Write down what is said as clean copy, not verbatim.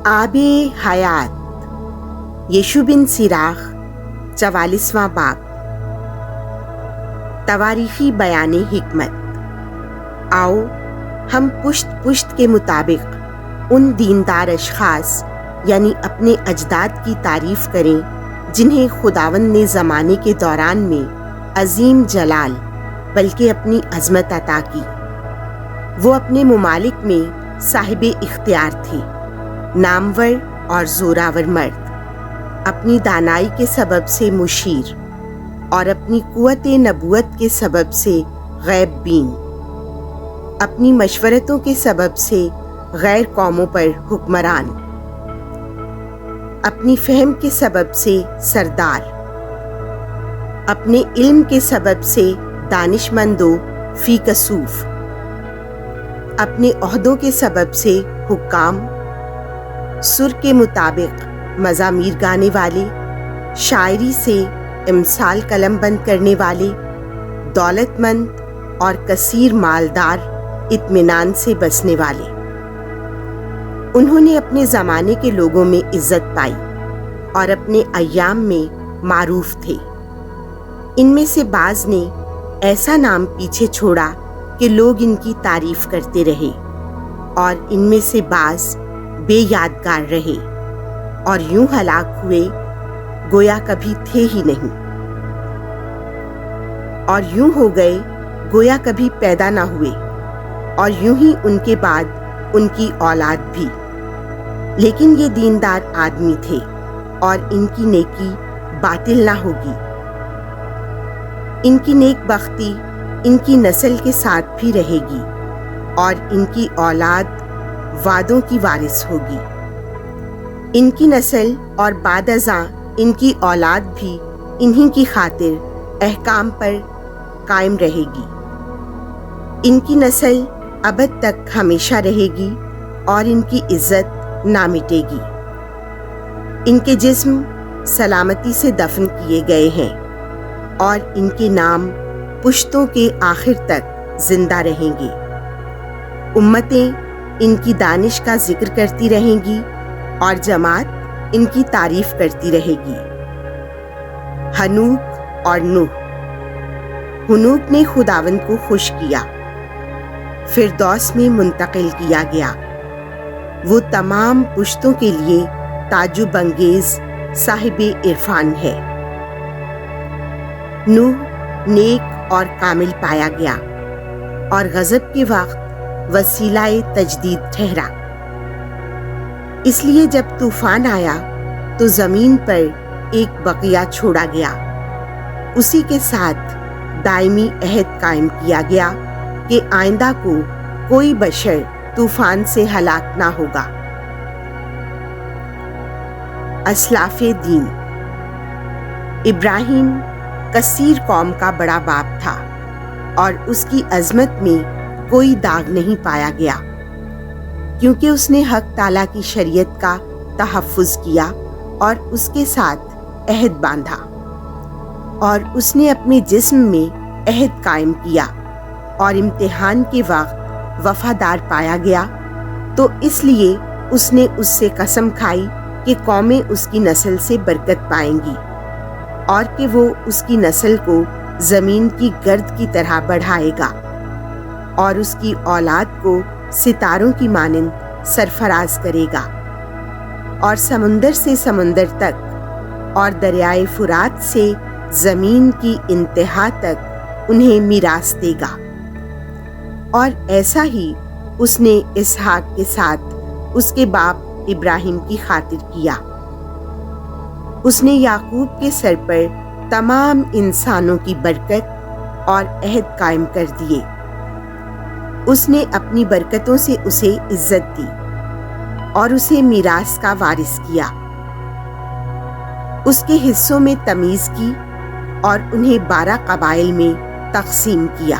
آب حیات یشوع بن سیراخ 44واں باب تواریخی بیان حکمت۔ آؤ ہم پشت کے مطابق ان دیندار اشخاص یعنی اپنے اجداد کی تعریف کریں جنہیں خداوند نے زمانے کے دوران میں عظیم جلال بلکہ اپنی عظمت عطا کی۔ وہ اپنے ممالک میں صاحب اختیار تھے، نامور اور زوراور مرد، اپنی دانائی کے سبب سے مشیر اور اپنی قوت نبوت کے سبب سے غیب بین، اپنی مشورتوں کے سبب سے غیر قوموں پر حکمران، اپنی فہم کے سبب سے سردار، اپنے علم کے سبب سے دانش مند و فی کسوف، اپنے عہدوں کے سبب سے حکام، سر کے مطابق مزامیر گانے والے، شاعری سے امثال قلم بند کرنے والے، دولت مند اور کثیر مالدار، اطمینان سے بسنے والے۔ انہوں نے اپنے زمانے کے لوگوں میں عزت پائی اور اپنے ایام میں معروف تھے۔ ان میں سے بعض نے ایسا نام پیچھے چھوڑا کہ لوگ ان کی تعریف کرتے رہے، اور ان میں سے بعض بے یادگار رہے اور یوں ہلاک ہوئے گویا کبھی تھے ہی نہیں، اور یوں ہو گئے گویا کبھی پیدا نہ ہوئے، اور یوں ہی ان کے بعد ان کی اولاد بھی۔ لیکن یہ دیندار آدمی تھے اور ان کی نیکی باطل نہ ہوگی۔ ان کی نیک بختی ان کی نسل کے ساتھ بھی رہے گی، اور ان کی اولاد وعدوں کی وارث ہوگی۔ ان کی نسل اور بعد ازاں ان کی اولاد بھی انہی کی خاطر احکام پر قائم رہے گی۔ ان کی نسل ابد تک ہمیشہ رہے گی اور ان کی عزت نہ مٹے گی۔ ان کے جسم سلامتی سے دفن کیے گئے ہیں، اور ان کے نام پشتوں کے آخر تک زندہ رہیں گے۔ امتیں ان کی دانش کا ذکر کرتی رہیں گی، اور جماعت ان کی تعریف کرتی رہے گی۔ ہنوک اور نوح۔ ہنوک نے خداوند کو خوش کیا، فردوس میں منتقل کیا گیا۔ وہ تمام پشتوں کے لیے تعجب انگیز صاحب عرفان ہے۔ نوح نیک اور کامل پایا گیا، اور غضب کے وقت وسیلہ تجدید ٹھہرا۔ اس لیے جب طوفان آیا تو زمین پر ایک بقیہ چھوڑا گیا، اسی کے ساتھ دائمی عہد قائم کیا گیا کہ آئندہ کو کوئی بشر طوفان سے ہلاک نہ ہوگا۔ اسلاف دین۔ ابراہیم کثیر قوم کا بڑا باپ تھا، اور اس کی عظمت میں کوئی داغ نہیں پایا گیا، کیونکہ اس نے حق تعالیٰ کی شریعت کا تحفظ کیا اور اس کے ساتھ عہد باندھا، اور اس نے اپنے جسم میں عہد قائم کیا، اور امتحان کے وقت وفادار پایا گیا، تو اس لیے اس نے اس سے قسم کھائی کہ قومیں اس کی نسل سے برکت پائیں گی، اور کہ وہ اس کی نسل کو زمین کی گرد کی طرح بڑھائے گا، اور اس کی اولاد کو ستاروں کی مانند سرفراز کرے گا، اور سمندر سے سمندر تک اور دریائے فرات سے زمین کی انتہا تک انہیں میراث دے گا۔ اور ایسا ہی اس نے اسحاق کے ساتھ اس کے باپ ابراہیم کی خاطر کیا۔ اس نے یعقوب کے سر پر تمام انسانوں کی برکت اور عہد قائم کر دیے۔ اس نے اپنی برکتوں سے اسے عزت دی اور اسے میراث کا وارث کیا۔ اس کے حصوں میں تمیز کی اور انہیں 12 قبائل میں تقسیم کیا۔